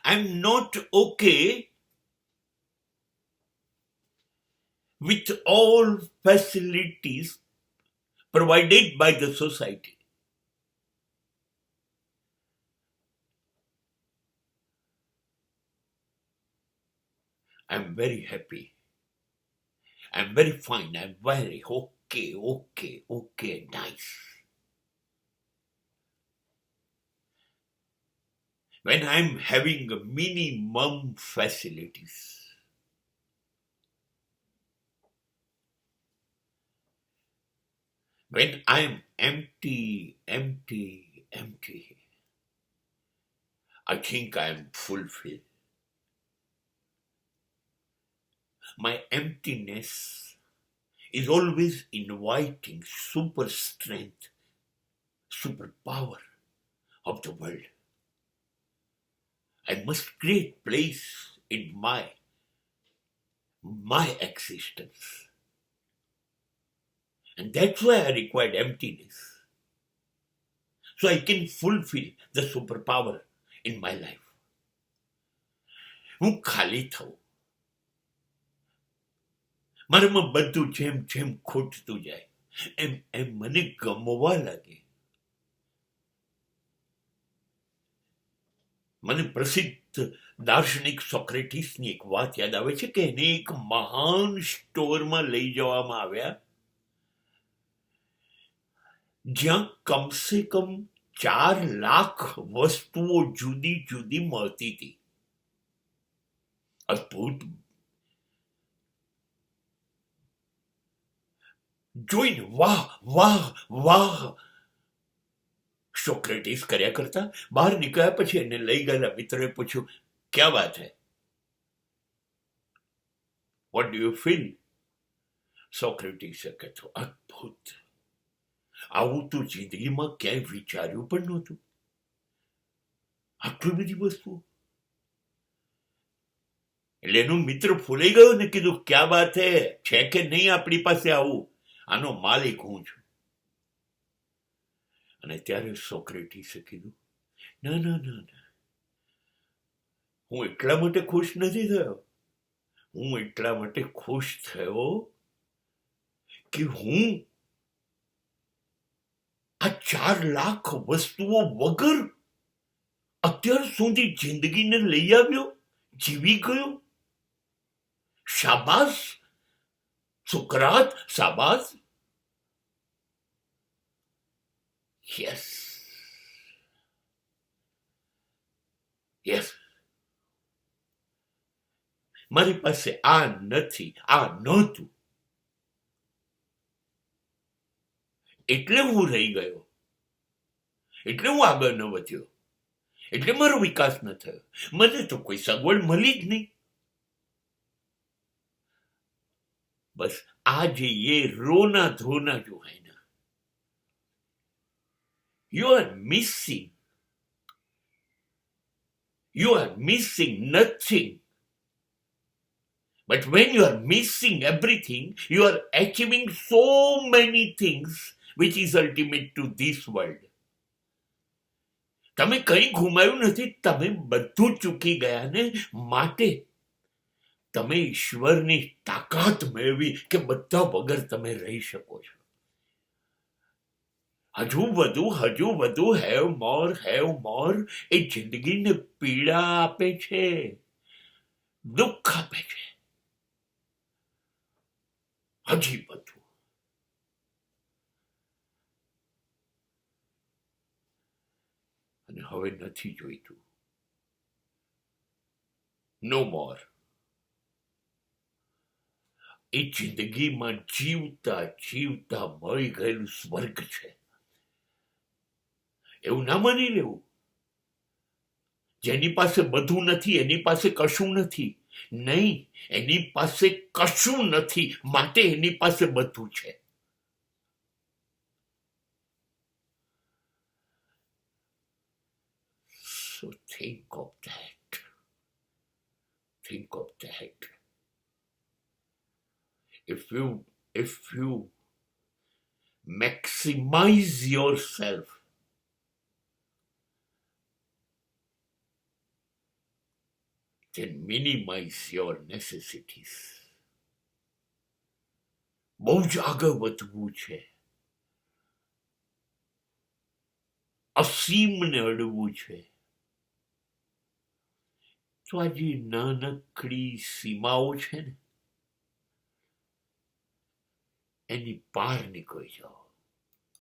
I'm not okay with all facilities provided by the society. I'm very happy. I'm very fine. I'm very okay, nice. When I'm having a minimum facilities, when I'm empty, I think I'm fulfilled. My emptiness is always inviting super strength, super power of the world. I must create place in my existence. And that's why I required emptiness. So I can fulfill the superpower in my life. હું ખાલી થઉં. મારામાં બધું જેમ જેમ ખૂટતું જાય એમ એમ મને ગમવા લાગે. મને પ્રસિદ્ધ દાર્શનિક સોક્રેટિસની એક વાત યાદ આવે છે કે એને એક મહાન સ્ટોરમાં લઈ જવામાં આવ્યા જ્યાં કમસે કમ 4 લાખ વસ્તુઓ જુદી જુદી મળતી હતી. અદ્ભુત જોઈને વાહ વાહ વાહ સોક્રેટિસ કર્યા કરતા બહાર નીકળ્યા પછી એને લઈ ગયેલા મિત્રોએ પૂછ્યું, ક્યા વાત હે? What do you feel? સોક્રેટિસે કીધું, અદ્ભુત, આવું તો જિંદગીમાં ક્યાંય વિચાર્યું પણ નહોતું. આટલી બધી વસ્તુઓ. એટલે એનો મિત્ર ફૂલાઈ ગયો ને કીધું, ક્યા વાત હે, છે કે નહીં આપણી પાસે આવું? આનો માલિક હું છું. અને ત્યારે સોક્રેટિસે કીધું, ના ના ના ના, હું એટલા માટે ખુશ નથી થયો. હું એટલા માટે ખુશ થયો કે હું આ 4 લાખ વસ્તુઓ વગર અત્યાર સુધી જિંદગીને લઈ આવ્યો, જીવી ગયો. શાબાશ સુકરાત, શાબાશ. યસ યસ, મારી પાસે આ નથી, આ નહોતું, એટલે હું રહી ગયો, એટલે હું આગળ ન વધ્યો, એટલે મારો વિકાસ ન થયો. મને તો કોઈ સગવડ મળી જ નહીં. બસ आज ये रोना धोना जो है ना, you are missing nothing. But when you are missing everything, you are achieving so many things which is ultimate to this world. તમે કંઈ ગુમાવ્યું નથી, તમે બધું ચૂકી ગયા ને માટે તમે ઈશ્વરની તાકાત મેળવી કે બધા વગર તમે રહી શકો છો. હજુ વધુ હેવ મોર એ જિંદગીને પીડા આપે છે, દુઃખ આપે છે. હજી બધું. અને હવે નથી જોઈતું. નો મોર. એ જિંદગીમાં જીવતા જીવતા મળી ગયેલું સ્વર્ગ છે એવું ના માની લેવું. જેની પાસે બધું નથી એની પાસે કશું નથી. નહીં, એની પાસે કશું નથી માટે એની પાસે બધું છે. So think of that. If you maximize yourself, can minimize your necessities. બહુ જ આગળ વધવું છે, અસીમને અડવું છે, તો આ જે નાનકડી સીમાઓ છે ને, એની પાર નીકળી જાઓ.